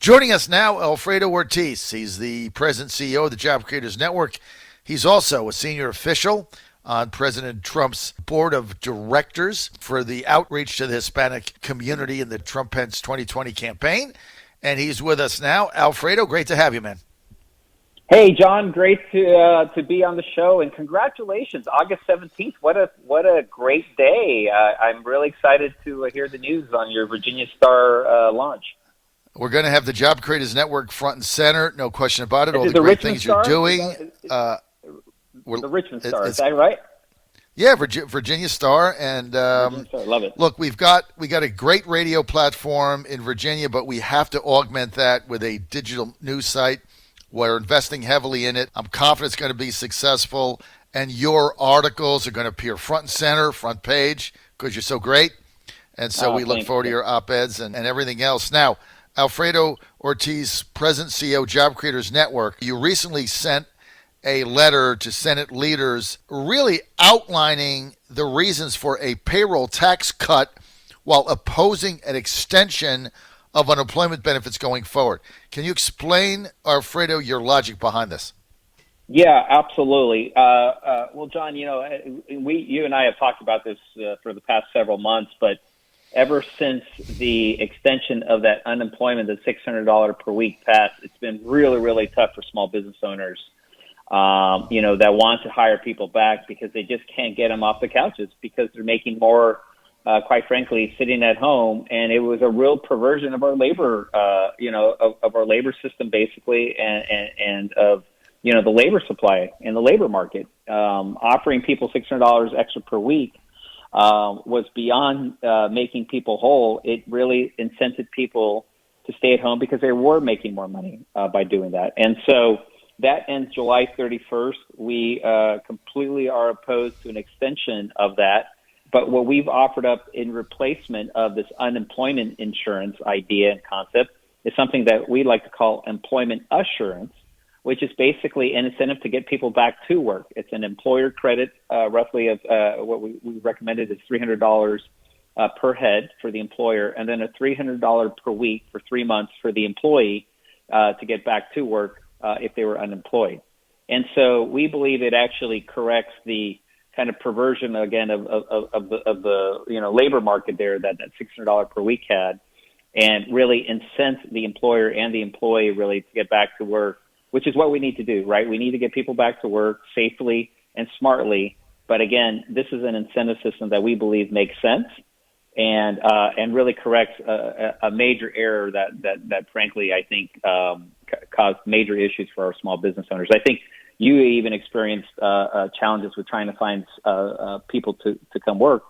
Joining us now, Alfredo Ortiz. He's the president and CEO of the Job Creators Network. He's also a senior official on President Trump's board of directors for the outreach to the Hispanic community in the Trump-Pence 2020 campaign. And he's with us now. Alfredo, great to have you, man. Hey, John, great to be on the show, and congratulations, August 17th. What a great day. I'm really excited to hear the news on your Virginia Star launch. We're going to have the Job Creators Network front and center, no question about it. All the great Richmond things Star? You're doing. The Richmond Star, is that right? Yeah, Virginia Star, and Virginia Star, love it. Look, we got a great radio platform in Virginia, but we have to augment that with a digital news site. We're investing heavily in it. I'm confident it's going to be successful, and your articles are going to appear front and center, front page, because you're so great. And so we look forward to your op-eds and everything else. Now, Alfredo Ortiz, President CEO, Job Creators Network, you recently sent a letter to Senate leaders really outlining the reasons for a payroll tax cut while opposing an extension of unemployment benefits going forward. Can you explain, Alfredo, your logic behind this? Yeah, absolutely. Well, John, you and I have talked about this for the past several months, but ever since the extension of that unemployment, the $600 per week passed, it's been really, really tough for small business owners, that want to hire people back because they just can't get them off the couches because they're making more, quite frankly, sitting at home. And it was a real perversion of our labor, of our labor system, basically, and of, the labor supply and the labor market. Offering people $600 extra per week was beyond making people whole. It really incented people to stay at home because they were making more money by doing that. And so that ends July 31st. We completely are opposed to an extension of that. But what we've offered up in replacement of this unemployment insurance idea and concept is something that we like to call employment assurance, which is basically an incentive to get people back to work. It's an employer credit, roughly of what we recommended is $300 per head for the employer, and then a $300 per week for 3 months for the employee to get back to work if they were unemployed. And so we believe it actually corrects the kind of perversion again of the labor market there that $600 per week had, and really incent the employer and the employee really to get back to work, which is what we need to do, right? We need to get people back to work safely and smartly. But again, this is an incentive system that we believe makes sense and really corrects a major error that frankly I think caused major issues for our small business owners. I think you even experienced challenges with trying to find people to come work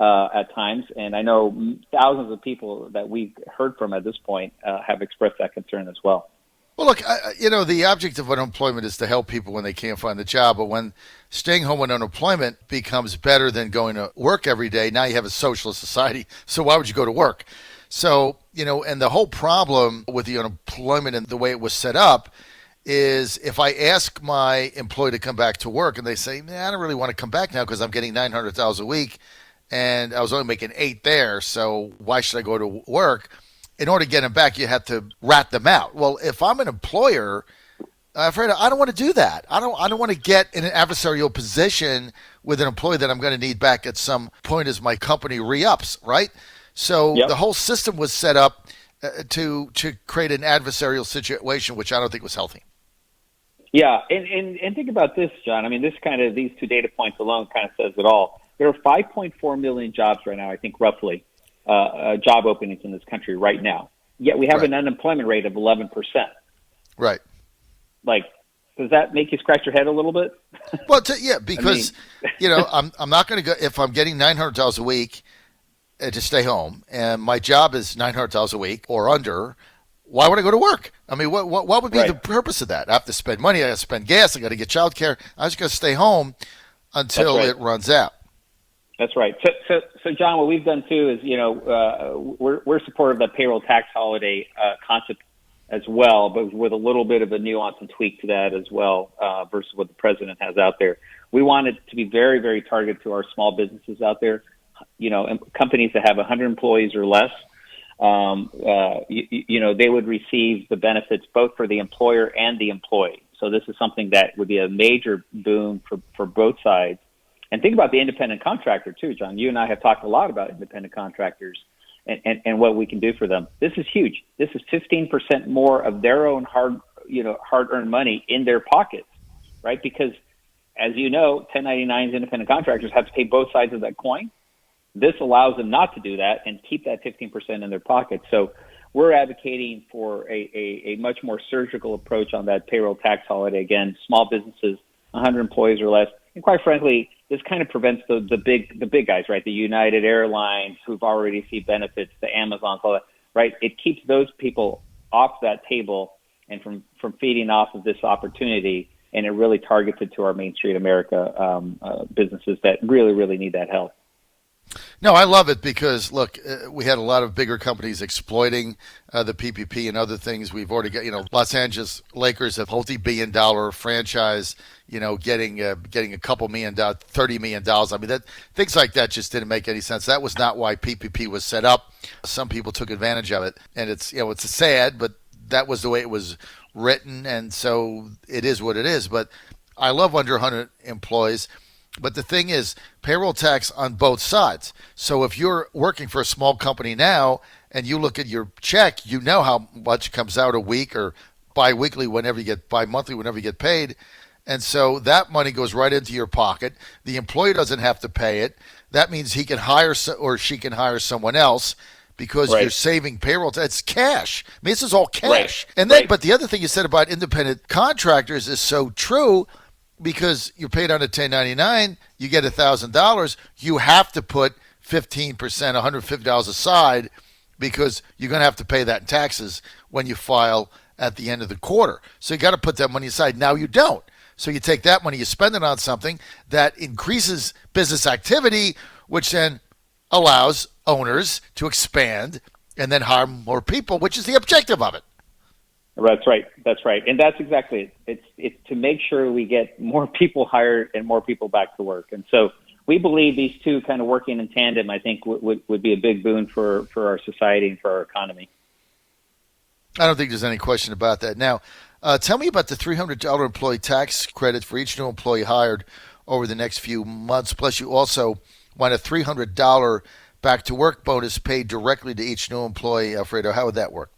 at times. And I know thousands of people that we've heard from at this point have expressed that concern as well. Well, look, the object of unemployment is to help people when they can't find a job. But when staying home with unemployment becomes better than going to work every day, now you have a socialist society. So why would you go to work? So, and the whole problem with the unemployment and the way it was set up is if I ask my employee to come back to work and they say, man, I don't really want to come back now because I'm getting $900 a week and I was only making $8 there, so why should I go to work? In order to get them back, you have to rat them out. Well, if I'm an employer, Alfredo, I don't want to do that. I don't want to get in an adversarial position with an employee that I'm going to need back at some point as my company re-ups, right? So The whole system was set up to create an adversarial situation, which I don't think was healthy. Yeah, and think about this, John. I mean, these two data points alone kind of says it all. There are 5.4 million jobs right now, I think, roughly, job openings in this country right now. Yet we have an unemployment rate of 11%. Right. Like, does that make you scratch your head a little bit? Well, because I'm not going to go if I'm getting $900 a week to stay home, and my job is $900 a week or under. Why would I go to work? I mean, what would be the purpose of that? I have to spend money. I got to spend gas. I got to get childcare. I just got to stay home until it runs out. That's right. So, John, what we've done too is, we're supportive of the payroll tax holiday concept as well, but with a little bit of a nuance and tweak to that as well versus what the president has out there. We want it to be very, very targeted to our small businesses out there, companies that have 100 employees or less. they would receive the benefits both for the employer and the employee. So this is something that would be a major boon for both sides. And think about the independent contractor too, John. You and I have talked a lot about independent contractors and what we can do for them. This is huge. This is 15% more of their own hard-earned money in their pockets, right? Because as you know, 1099s, independent contractors have to pay both sides of that coin. This allows them not to do that and keep that 15% in their pockets. So we're advocating for a much more surgical approach on that payroll tax holiday. Again, small businesses, 100 employees or less. And quite frankly, this kind of prevents the big guys, right? The United Airlines who've already received benefits, the Amazons, all that, right? It keeps those people off that table and from feeding off of this opportunity. And it really targets it to our Main Street America businesses that really, really need that help. No, I love it because, look, we had a lot of bigger companies exploiting the PPP and other things. We've already got, Los Angeles Lakers, a multi-billion-dollar franchise, getting a couple $1 million, $30 million. I mean, things like that just didn't make any sense. That was not why PPP was set up. Some people took advantage of it, and it's sad, but that was the way it was written, and so it is what it is. But I love under 100 employees. But the thing is, payroll tax on both sides. So if you're working for a small company now and you look at your check, you know how much comes out a week or bi-monthly whenever you get paid. And so that money goes right into your pocket. The employee doesn't have to pay it. That means he can hire or she can hire someone else because you're saving payroll tax. It's cash. I mean, this is all cash. Right. And then, but the other thing you said about independent contractors is so true. Because you're paid on a 1099, you get $1,000. You have to put 15%, $150 aside because you're going to have to pay that in taxes when you file at the end of the quarter. So you got to put that money aside. Now you don't. So you take that money, you spend it on something that increases business activity, which then allows owners to expand and then hire more people, which is the objective of it. That's right. And that's exactly it. It's to make sure we get more people hired and more people back to work. And so we believe these two kind of working in tandem, I think, would be a big boon for our society and for our economy. I don't think there's any question about that. Now, tell me about the $300 employee tax credit for each new employee hired over the next few months. Plus, you also want a $300 back-to-work bonus paid directly to each new employee. Alfredo, how would that work?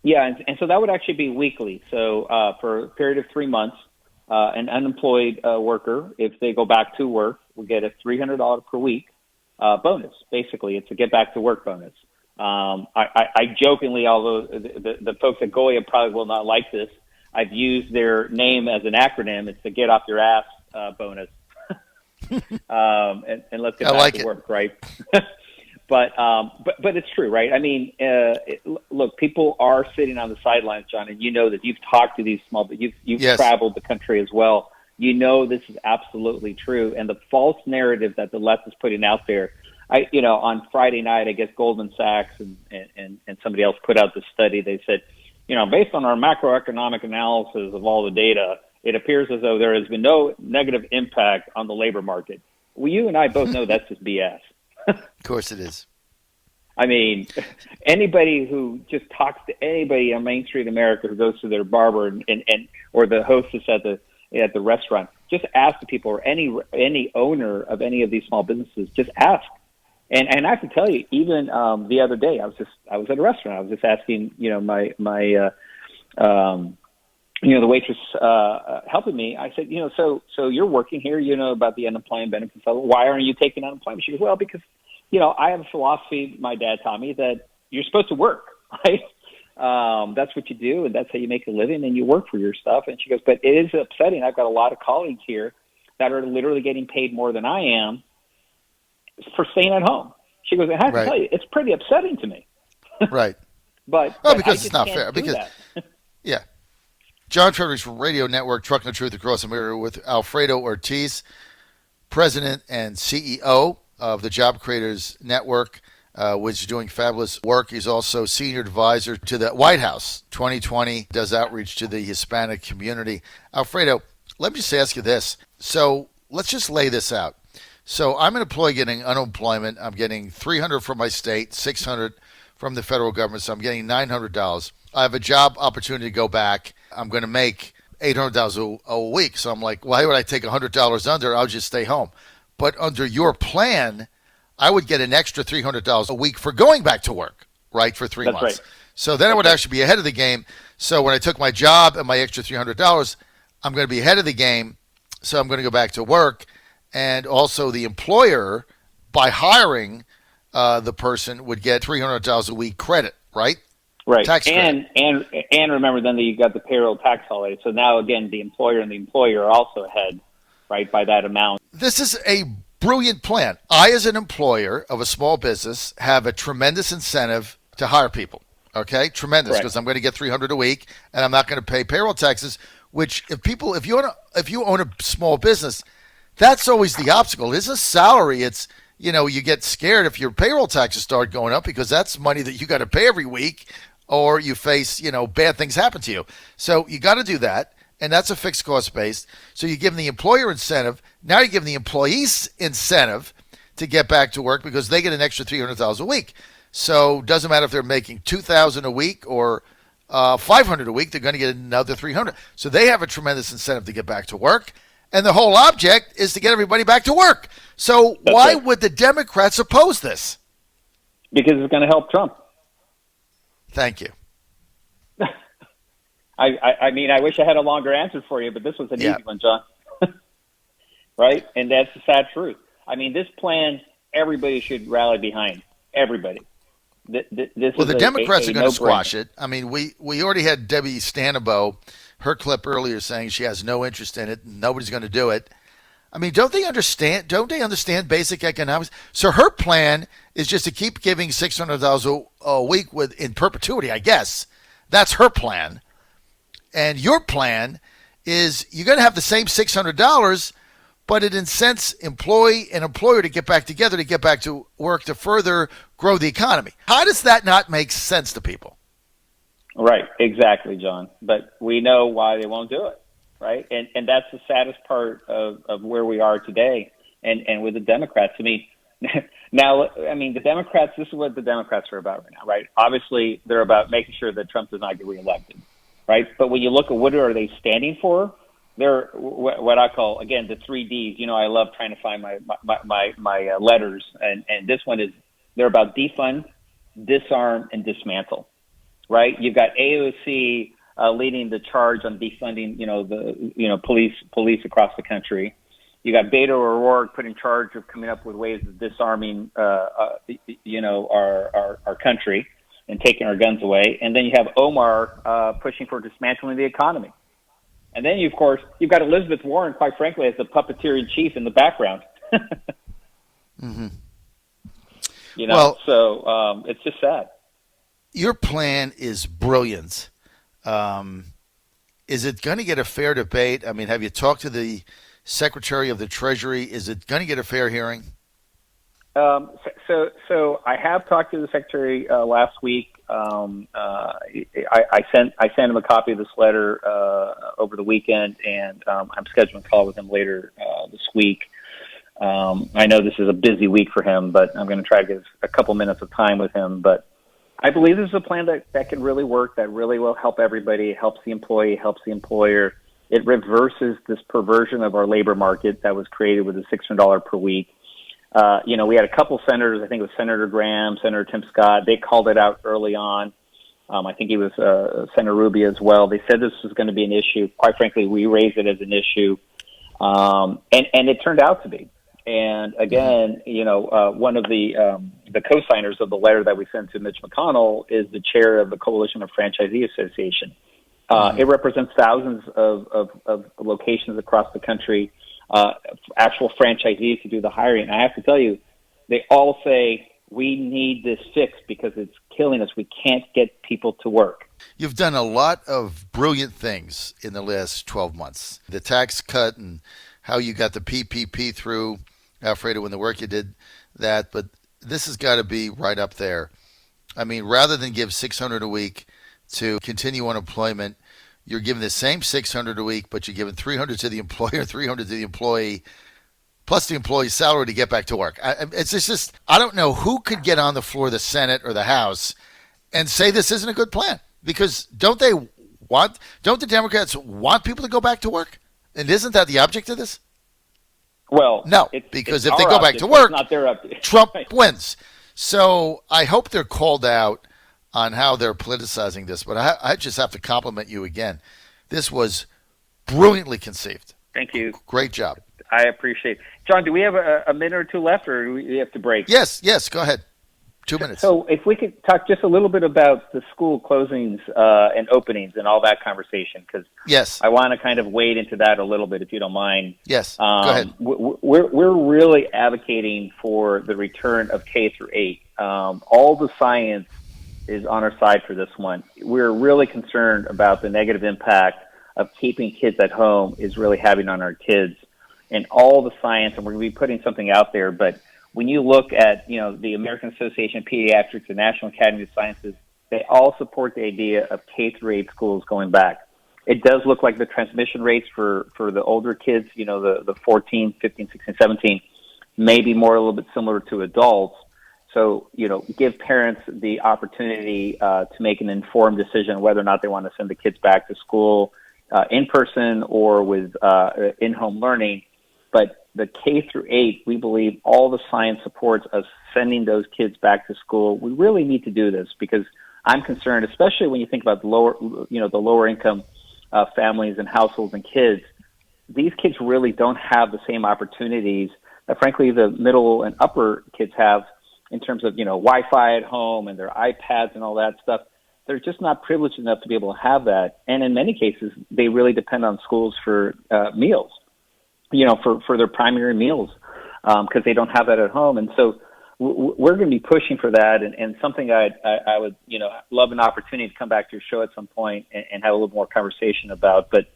Yeah, and so that would actually be weekly. So for a period of 3 months, an unemployed worker, if they go back to work, will get a $300 per week bonus. Basically, it's a get back to work bonus. I jokingly, although the folks at Goya probably will not like this, I've used their name as an acronym. It's the get off your ass bonus. And let's get back to work, right? But it's true, right? I mean, look, people are sitting on the sidelines, John, and you know that you've talked to these small, but you've traveled the country as well. You know this is absolutely true, and the false narrative that the left is putting out there. On Friday night, I guess Goldman Sachs and somebody else put out this study. They said, based on our macroeconomic analysis of all the data, it appears as though there has been no negative impact on the labor market. Well, you and I both know that's just BS. Of course it is. I mean, anybody who just talks to anybody on Main Street America who goes to their barber and or the hostess at the restaurant, just ask the people, or any owner of any of these small businesses, just ask. And I have to tell you, even the other day, I was at a restaurant. I was just asking, the waitress helping me. I said, so you're working here, about the unemployment benefits. Why aren't you taking unemployment? She goes, well, because, I have a philosophy my dad taught me that you're supposed to work, right? That's what you do, and that's how you make a living, and you work for your stuff. And she goes, but it is upsetting. I've got a lot of colleagues here that are literally getting paid more than I am for staying at home. She goes, I have to tell you, it's pretty upsetting to me. Right. But because it's not fair. Because yeah. John Fredericks Radio Network, Trucking the Truth Across America with Alfredo Ortiz, President and CEO of the Job Creators Network, which is doing fabulous work. He's also Senior Advisor to the White House 2020, does outreach to the Hispanic community. Alfredo, let me just ask you this. So let's just lay this out. So I'm an employee getting unemployment. I'm getting $300 from my state, $600 from the federal government, so I'm getting $900. I have a job opportunity to go back. I'm going to make $800 a week. So I'm like, why would I take $100 under? I'll just stay home. But under your plan, I would get an extra $300 a week for going back to work, right, for 3 That's months. Right. So then I would actually be ahead of the game. So when I took my job and my extra $300, I'm going to be ahead of the game. So I'm going to go back to work. And also the employer, by hiring the person, would get $300 a week credit, right? Right. Tax credit. And remember then that you got the payroll tax holiday. So now, again, the employer and the employer are also ahead, right, by that amount. This is a brilliant plan. I, as an employer of a small business, have a tremendous incentive to hire people. Okay, tremendous, because I'm going to get $300 a week, and I'm not going to pay payroll taxes. Which, if you own a small business, that's always the obstacle. It's a salary. It's, you get scared if your payroll taxes start going up, because that's money that you got to pay every week, or you face bad things happen to you. So you got to do that. And that's a fixed cost base. So you give the employer incentive. Now you give the employees incentive to get back to work, because they get an extra $300 a week. So it doesn't matter if they're making $2,000 a week or $500 a week, they're going to get another $300. So they have a tremendous incentive to get back to work. And the whole object is to get everybody back to work. So why would the Democrats oppose this? Because it's going to help Trump. Thank you. I mean, I wish I had a longer answer for you, but this was an easy one, John. Right? And that's the sad truth. I mean, this plan, everybody should rally behind. Everybody. The Democrats are going to squash it. I mean, we already had Debbie Stanabo, her clip earlier, saying she has no interest in it. And nobody's going to do it. I mean, don't they understand basic economics? So her plan is just to keep giving $600 a week in perpetuity, I guess. That's her plan. And your plan is you're going to have the same $600, but it incents employee and employer to get back together, to get back to work, to further grow the economy. How does that not make sense to people? Right, exactly, John. But we know why they won't do it, right? And that's the saddest part of where we are today and with the Democrats. I mean, the Democrats, this is what the Democrats are about right now, right? Obviously, they're about making sure that Trump does not get reelected, right? But when you look at what are they standing for, they're what I call, again, the 3Ds. I love trying to find my letters, and this one is they're about defund, disarm, and dismantle, right? You've got AOC leading the charge on defunding, police across the country. You got Beto O'Rourke put in charge of coming up with ways of disarming, our country and taking our guns away. And then you have Omar pushing for dismantling the economy. And then, you've got Elizabeth Warren, quite frankly, as the puppeteer in chief in the background. Mm-hmm. So it's just sad. Your plan is brilliant. Is it going to get a fair debate? I mean, have you talked to the Secretary of the Treasury? Is it going to get a fair hearing? So I have talked to the Secretary last week. I sent him a copy of this letter over the weekend, and I'm scheduling a call with him later this week. I know this is a busy week for him, but I'm going to try to get a couple minutes of time with him. But I believe this is a plan that can really work, that really will help everybody. It helps the employee, helps the employer. It reverses this perversion of our labor market that was created with the $600 per week. We had a couple senators, I think it was Senator Graham, Senator Tim Scott, they called it out early on. I think it was Senator Rubio as well. They said this was going to be an issue. Quite frankly, we raised it as an issue, and it turned out to be. And again, one of the co-signers of the letter that we sent to Mitch McConnell is the chair of the Coalition of Franchisee Association. It represents thousands of locations across the country, actual franchisees to do the hiring. And I have to tell you, they all say, we need this fixed because it's killing us. We can't get people to work. You've done a lot of brilliant things in the last 12 months. The tax cut and how you got the PPP through, Alfredo, and the work you did that. But this has got to be right up there. I mean, rather than give $600 a week to continue unemployment, you're giving the same $600 a week, but you're giving $300 to the employer, $300 to the employee, plus the employee's salary to get back to work. It's just I don't know who could get on the floor of the Senate or the House and say this isn't a good plan? Because don't the Democrats want people to go back to work? And isn't that the object of this? Well, no, because if they go back to work, not their object. Trump wins. So I hope they're called out on how they're politicizing this. But I just have to compliment you again. This was brilliantly conceived. Thank you. Great job. I appreciate it. John, do we have a minute or two left, or do we have to break? Yes, go ahead. 2 minutes. So if we could talk just a little bit about the school closings and openings and all that conversation, because yes, I want to kind of wade into that a little bit, if you don't mind. Yes, go ahead. We're really advocating for the return of K through 8. All the science is on our side for this one. We're really concerned about the negative impact of keeping kids at home is really having on our kids, and all the science, and we're going to be putting something out there, but when you look at, the American Association of Pediatrics, the National Academy of Sciences, they all support the idea of K through 8 schools going back. It does look like the transmission rates for the older kids, the 14, 15, 16, 17, may be more a little bit similar to adults. So, give parents the opportunity to make an informed decision whether or not they want to send the kids back to school in person or with in-home learning. But the K through 8, we believe all the science supports us sending those kids back to school. We really need to do this because I'm concerned, especially when you think about the lower income families and households and kids. These kids really don't have the same opportunities that, frankly, the middle and upper kids have in terms of, Wi-Fi at home and their iPads and all that stuff. They're just not privileged enough to be able to have that. And in many cases, they really depend on schools for meals. For their primary meals, because they don't have that at home. And so we're going to be pushing for that, and something I would, love an opportunity to come back to your show at some point and have a little more conversation about. But,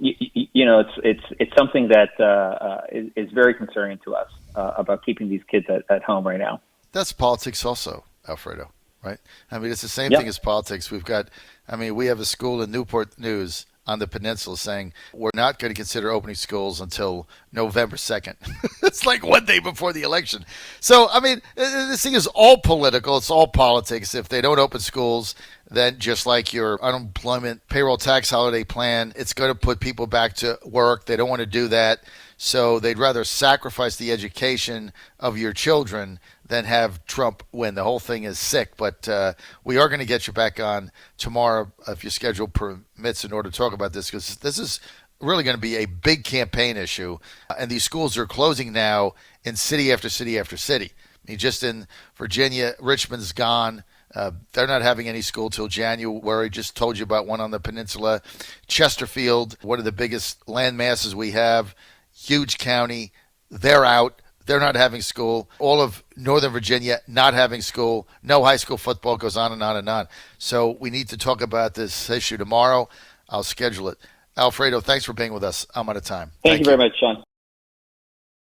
it's something that is very concerning to us about keeping these kids at home right now. That's politics also, Alfredo, right? I mean, it's the same Yep. thing as politics. We have a school in Newport News on the peninsula saying we're not going to consider opening schools until November 2nd. It's like one day before the election. So, this thing is all political. It's all politics. If they don't open schools, then just like your unemployment payroll tax holiday plan, it's going to put people back to work. They don't want to do that. So they'd rather sacrifice the education of your children than have Trump win. The whole thing is sick, but we are going to get you back on tomorrow if your schedule permits in order to talk about this, because this is really going to be a big campaign issue. And these schools are closing now in city after city after city. Just in Virginia, Richmond's gone. They're not having any school till January. Just told you about one on the peninsula. Chesterfield, one of the biggest land masses we have, huge county, they're out. They're not having school. All of Northern Virginia not having school. No high school football. Goes on and on and on. So we need to talk about this issue tomorrow. I'll schedule it. Alfredo, thanks for being with us. I'm out of time. Thank you very much, Sean.